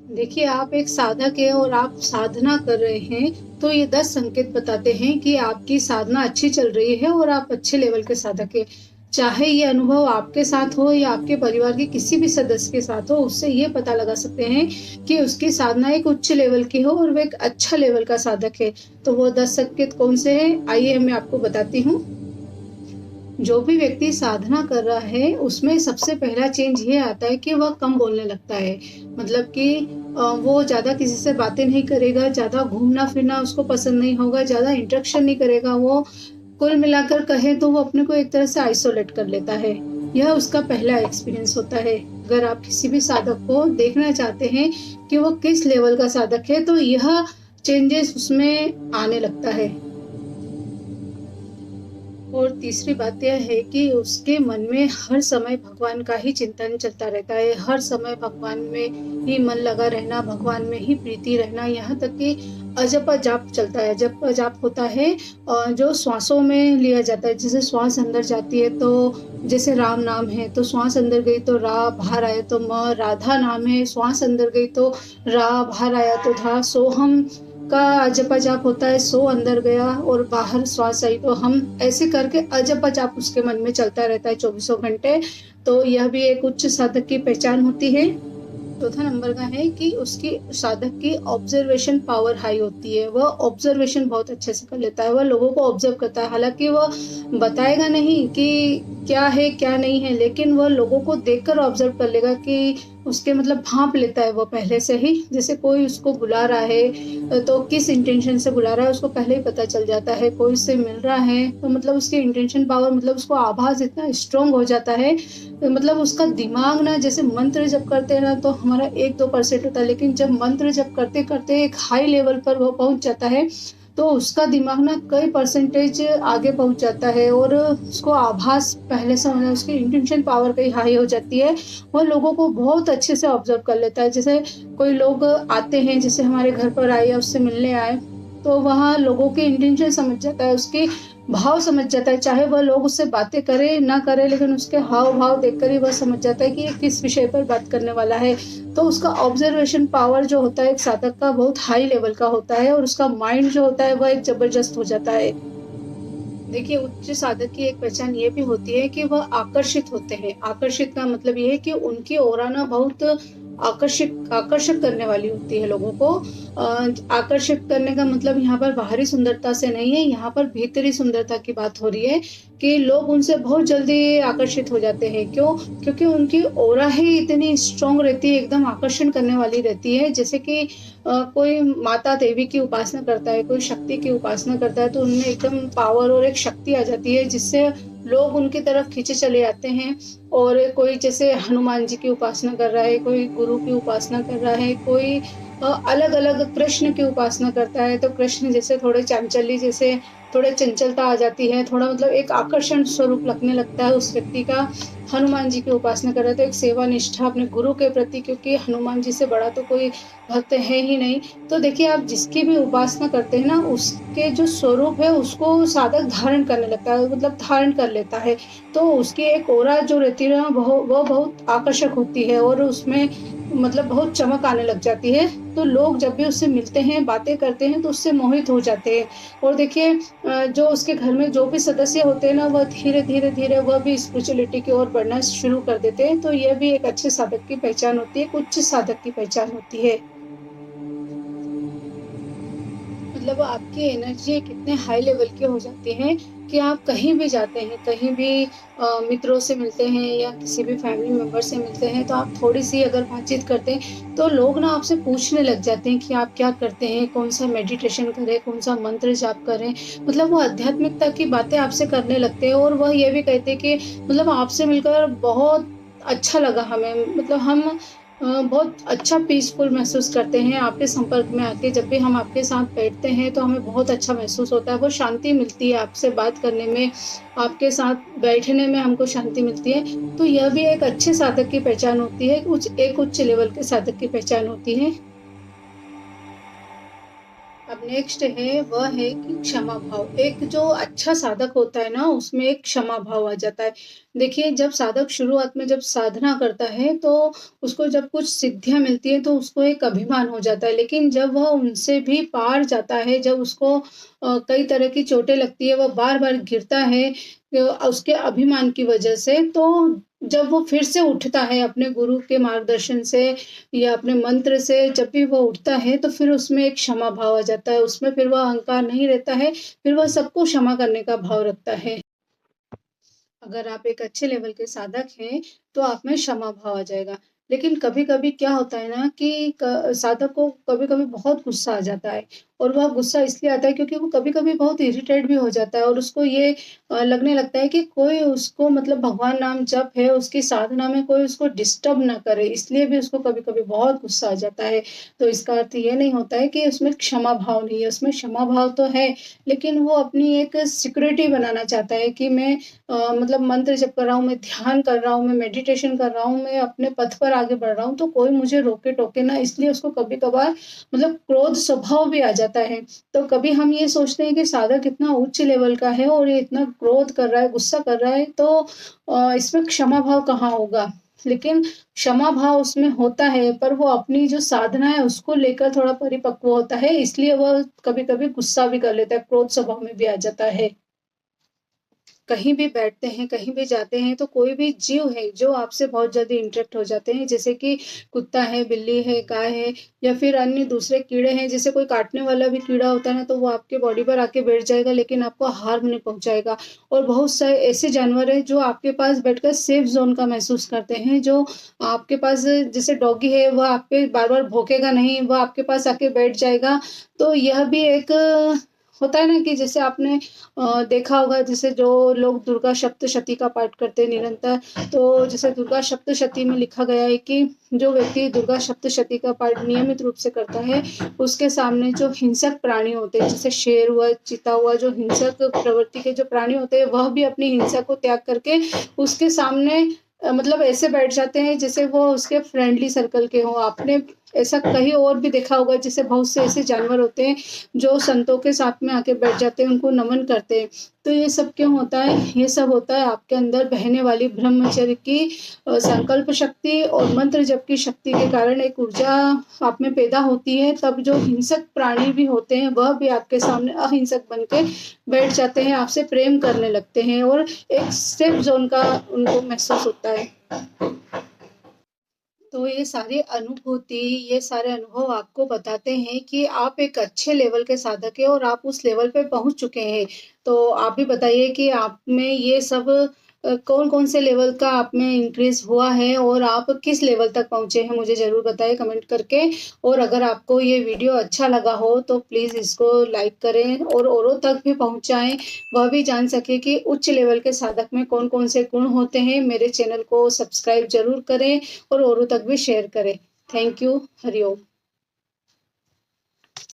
देखिए, आप एक साधक हैं और आप साधना कर रहे हैं, तो ये 10 संकेत बताते हैं कि आपकी साधना अच्छी चल रही है और आप अच्छे लेवल के साधक हैं। चाहे ये अनुभव आपके साथ हो या आपके परिवार के किसी भी सदस्य के साथ हो, उससे ये पता लगा सकते हैं कि उसकी साधना एक उच्च लेवल की हो और वो एक अच्छा लेवल का साधक है। तो वो 10 संकेत कौन से हैं? आइए मैं आपको बताती हूँ। जो भी व्यक्ति साधना कर रहा है, उसमें सबसे पहला चेंज ये आता है कि वह कम बोलने लगता है। मतलब कि वो ज़्यादा किसी से बातें नहीं करेगा, ज़्यादा घूमना-फिरना उसको पसंद नहीं होगा, ज़्यादा इंटरेक्शन नहीं करेगा वो। कुल मिलाकर कहें तो वो अपने को एक तरह से आइसोलेट कर लेता है। यह उसका पहला एक्सपीरियंस होता है। अगर आप किसी भी साधक को देखना चाहते हैं कि वो किस लेवल का साधक है, तो यह चेंजेस उसमें आने लगता है। और तीसरी बात यह है कि उसके मन में हर समय भगवान का ही चिंतन चलता रहता है। हर समय भगवान में ही मन लगा रहना, भगवान में ही प्रीति रहना, यहाँ तक कि अजप-जाप चलता है। जप-जाप होता है जो श्वासों में लिया जाता है। जैसे श्वास अंदर जाती है तो जैसे राम नाम है तो श्वास अंदर गई तो रा, बाहर आया तो म, राधा नाम है, श्वास अंदर गई तो रा, बाहर आया तो धा, सोहम का अजप-जाप होता है, सो अंदर गया और बाहर श्वास आई तो हम, ऐसे करके अजप-जाप उसके मन में चलता रहता है चौबीसों घंटे। तो यह भी एक उच्च साधक की पहचान होती है। चौथा नंबर का है कि उसकी साधक की ऑब्जर्वेशन पावर हाई होती है। वह ऑब्जर्वेशन बहुत अच्छे से कर लेता है, वह लोगों को ऑब्जर्व करता है। हालांकि वह बताएगा नहीं कि क्या है क्या नहीं है, लेकिन वह लोगों को देखकर ऑब्जर्व कर लेगा कि उसके मतलब भांप लेता है वो पहले से ही। जैसे कोई उसको बुला रहा है तो किस इंटेंशन से बुला रहा है उसको पहले ही पता चल जाता है। कोई उससे मिल रहा है तो मतलब उसकी इंटेंशन पावर, मतलब उसको आभास इतना स्ट्रांग हो जाता है, मतलब उसका दिमाग ना, जैसे मंत्र जप करते हैं ना तो हमारा 1-2% होता है, लेकिन जब मंत्र जप करते करते एक हाई लेवल पर वो पहुंच जाता है तो उसका दिमाग ना कई परसेंटेज आगे पहुंच जाता है और उसको आभास पहले से होना, उसकी इंटेंशन पावर कई हाई हो जाती है। वो लोगों को बहुत अच्छे से ऑब्जर्व कर लेता है। जैसे कोई लोग आते हैं, जैसे हमारे घर पर आए या उससे मिलने आए, तो वहाँ लोगों की इंटेंशन समझ जाता है, उसके भाव समझ जाता है। चाहे वह लोग उससे बातें करे ना करे, लेकिन उसके हाव भाव देखकर ही वह समझ जाता है कि ये किस विषय पर बात करने वाला है। तो उसका ऑब्जर्वेशन पावर जो होता है एक साधक का बहुत हाई लेवल का होता है और उसका माइंड जो होता है वह एक जबरदस्त हो जाता है। देखिए, उच्च साधक की एक पहचान ये भी होती है कि वह आकर्षित होते हैं। आकर्षित का मतलब ये है कि उनकी ऑरा ना बहुत आकर्षक करने वाली होती है लोगों को। आकर्षित करने का मतलब यहाँ पर बाहरी सुंदरता से नहीं है, यहाँ पर भीतरी सुंदरता की बात हो रही है कि लोग उनसे बहुत जल्दी आकर्षित हो जाते हैं। क्यों? क्योंकि उनकी ऑरा ही इतनी स्ट्रांग रहती है, एकदम आकर्षण करने वाली रहती है। जैसे कि कोई माता देवी की उपासना करता है, कोई शक्ति की उपासना करता है, तो उनमें एकदम पावर और एक शक्ति आ जाती है जिससे लोग उनकी तरफ खींचे चले आते हैं। और कोई जैसे हनुमान जी की उपासना कर रहा है, कोई गुरु की उपासना कर रहा है, कोई अलग-अलग कृष्ण की उपासना करता है, तो कृष्ण जैसे थोड़े चांचल्य, जैसे थोड़े चंचलता आ जाती है, थोड़ा मतलब एक आकर्षण स्वरूप लगने लगता है उस व्यक्ति का। हनुमान जी की उपासना कर रहा है तो एक सेवा निष्ठा अपने गुरु के प्रति, क्योंकि हनुमान जी से बड़ा तो कोई भक्त है ही नहीं। तो देखिए, आप जिसकी भी उपासना करते हैं ना, उसके जो स्वरूप है उसको साधक धारण करने लगता है, मतलब धारण कर लेता है। तो उसकी एक ऑरा जो रहती है ना, वो बहुत आकर्षक होती है और उसमें मतलब बहुत चमक आने लग जाती है। तो लोग जब भी उससे मिलते हैं, बातें करते हैं तो उससे मोहित हो जाते हैं। और देखिए, जो उसके घर में जो भी सदस्य होते हैं ना, वह धीरे-धीरे वह भी स्पिरिचुअलिटी की ओर बढ़ना शुरू कर देते हैं। तो यह भी एक अच्छे साधक की पहचान होती है, एक उच्च साधक की पहचान होती है। मतलब आपकी एनर्जी कितने हाई लेवल की हो जाती है कि आप कहीं भी जाते हैं, कहीं भी मित्रों से मिलते हैं या किसी भी फैमिली मेंबर से मिलते हैं, तो आप थोड़ी-सी अगर बातचीत करते हैं, तो लोग ना आपसे पूछने लग जाते हैं कि आप क्या करते हैं? कौन-सा मेडिटेशन करें, कौन-सा मंत्र जाप करें? मतलब वो आध्यात्मिकता की बातें आपसे करने लगते हैं और वह ये भी कहते हैं कि मतलब आपसे मिलकर बहुत अच्छा लगा हमें। मतलब हम बहुत अच्छा पीसफुल महसूस करते हैं आपके संपर्क में आके। जब भी हम आपके साथ बैठते हैं तो हमें बहुत अच्छा महसूस होता है, बहुत शांति मिलती है आपसे बात करने में, आपके साथ बैठने में हमको शांति मिलती है। तो यह भी एक अच्छे साधक की पहचान होती है, एक उच्च लेवल के साधक की पहचान होती है। अब नेक्स्ट है वह है कि क्षमा भाव। एक जो अच्छा साधक होता है ना उसमें एक क्षमा भाव आ जाता है। देखिए जब साधक शुरुआत में जब साधना करता है तो उसको जब कुछ सिद्धियाँ मिलती हैं तो उसको एक अभिमान हो जाता है। लेकिन जब वह उनसे भी पार जाता है, जब उसको कई तरह की चोटें लगती है, वह बार-बार गिरता है उसके अभिमान की वजह से, तो जब वो फिर से उठता है अपने गुरु के मार्गदर्शन से या अपने मंत्र से जब भी वो उठता है तो फिर उसमें एक क्षमा भाव आ जाता है, उसमें फिर वह अहंकार नहीं रहता है, फिर वह सबको क्षमा करने का भाव रखता है। अगर आप एक अच्छे लेवल के साधक हैं, तो आप में क्षमा भाव आ जाएगा। लेकिन कभी-कभी क्या होता है ना कि क साधक को कभी-कभी बहुत गुस्सा आ जाता है और वह गुस्सा इसलिए आता है क्योंकि वो कभी-कभी बहुत इरिटेट भी हो जाता है और उसको ये लगने लगता है कि कोई उसको मतलब भगवान नाम जप है, उसकी साधना में कोई उसको डिस्टर्ब ना करे, इसलिए भी उसको कभी-कभी बहुत गुस्सा आ जाता है। तो इसका अर्थ ये नहीं होता है कि उसमें क्षमा भाव नहीं है, उसमें क्षमा भाव तो है, लेकिन वो अपनी एक सिक्योरिटी बनाना चाहता है कि मैं मतलब मंत्र जप कर रहा हूँ, मैं ध्यान कर रहा हूँ, मैं मेडिटेशन कर रहा हूँ, मैं अपने पथ पर आगे बढ़ रहा हूँ, तो कोई मुझे रोके-टोके ना, इसलिए उसको कभी-कभार मतलब क्रोध स्वभाव भी आ जाता है। तो कभी हम ये सोचते हैं कि साधक इतना उच्च लेवल का है और ये इतना क्रोध कर रहा है, गुस्सा कर रहा है, तो इसमें क्षमा भाव कहाँ होगा? लेकिन क्षमा भाव उसमें होता है, पर वो अपनी जो साधना है, उसको लेकर थोड़ा परिपक्व होता है, इसलिए वह कभी-कभी गुस्सा भी कर लेता है, क्रोध स्वभाव में भी आ जाता है। कहीं भी बैठते हैं, कहीं भी जाते हैं, तो कोई भी जीव है जो आपसे बहुत जल्दी इंटरेक्ट हो जाते हैं, जैसे कि कुत्ता है, बिल्ली है, गाय है या फिर अन्य दूसरे कीड़े हैं, जैसे कोई काटने वाला भी कीड़ा होता है ना, तो वो आपके बॉडी पर आके बैठ जाएगा, लेकिन आपको हार्म नहीं पहुँचाएगा। और बहुत सारे ऐसे जानवर हैं जो आपके पास बैठकर सेफ ज़ोन का महसूस करते हैं, जो आपके पास जैसे डॉगी है, वह आप पे बार-बार भौंकेगा नहीं, वह आपके पास आके बैठ जाएगा। तो यह भी एक होता है ना कि जैसे आपने देखा होगा जैसे जो लोग दुर्गा सप्तशती का पाठ करते हैं निरंतर, तो जैसे दुर्गा सप्तशती में लिखा गया है कि जो व्यक्ति दुर्गा सप्तशती का पाठ नियमित रूप से करता है, उसके सामने जो हिंसक प्राणी होते हैं, जैसे शेर हुआ, चीता हुआ, जो हिंसक प्रवृत्ति के जो प्राणी होते हैं, वह भी अपनी हिंसा को त्याग करके उसके सामने मतलब ऐसे बैठ जाते हैं जैसे वो उसके फ्रेंडली सर्कल के हों। आपने ऐसा कहीं और भी देखा होगा जैसे बहुत से ऐसे जानवर होते हैं जो संतों के साथ में आके बैठ जाते हैं, उनको नमन करते हैं। तो ये सब क्यों होता है? ये सब होता है आपके अंदर बहने वाली ब्रह्मचर्य की संकल्प शक्ति और मंत्र जप की शक्ति के कारण एक ऊर्जा आप में पैदा होती है, तब जो हिंसक प्राणी भी होते हैं, वह भी आपके सामने अहिंसक बन के बैठ जाते हैं, आपसे प्रेम करने लगते हैं और एक सेफ ज़ोन का उनको महसूस होता है। तो ये सारी अनुभूति, ये सारे अनुभव आपको बताते हैं कि आप एक अच्छे लेवल के साधक हैं और आप उस लेवल पे पहुँच चुके हैं। तो आप भी बताइए कि आप में ये सब कौन-कौन से लेवल का आप में इंक्रीज़ हुआ है और आप किस लेवल तक पहुँचे हैं? मुझे ज़रूर बताएँ कमेंट करके। और अगर आपको ये वीडियो अच्छा लगा हो तो प्लीज़ इसको लाइक करें और औरों तक भी पहुँचाएँ, वह भी जान सके कि उच्च लेवल के साधक में कौन-कौन से गुण होते हैं। मेरे चैनल को सब्सक्राइब ज़रूर करें और औरों तक भी शेयर करें। Thank you. हरि ओम।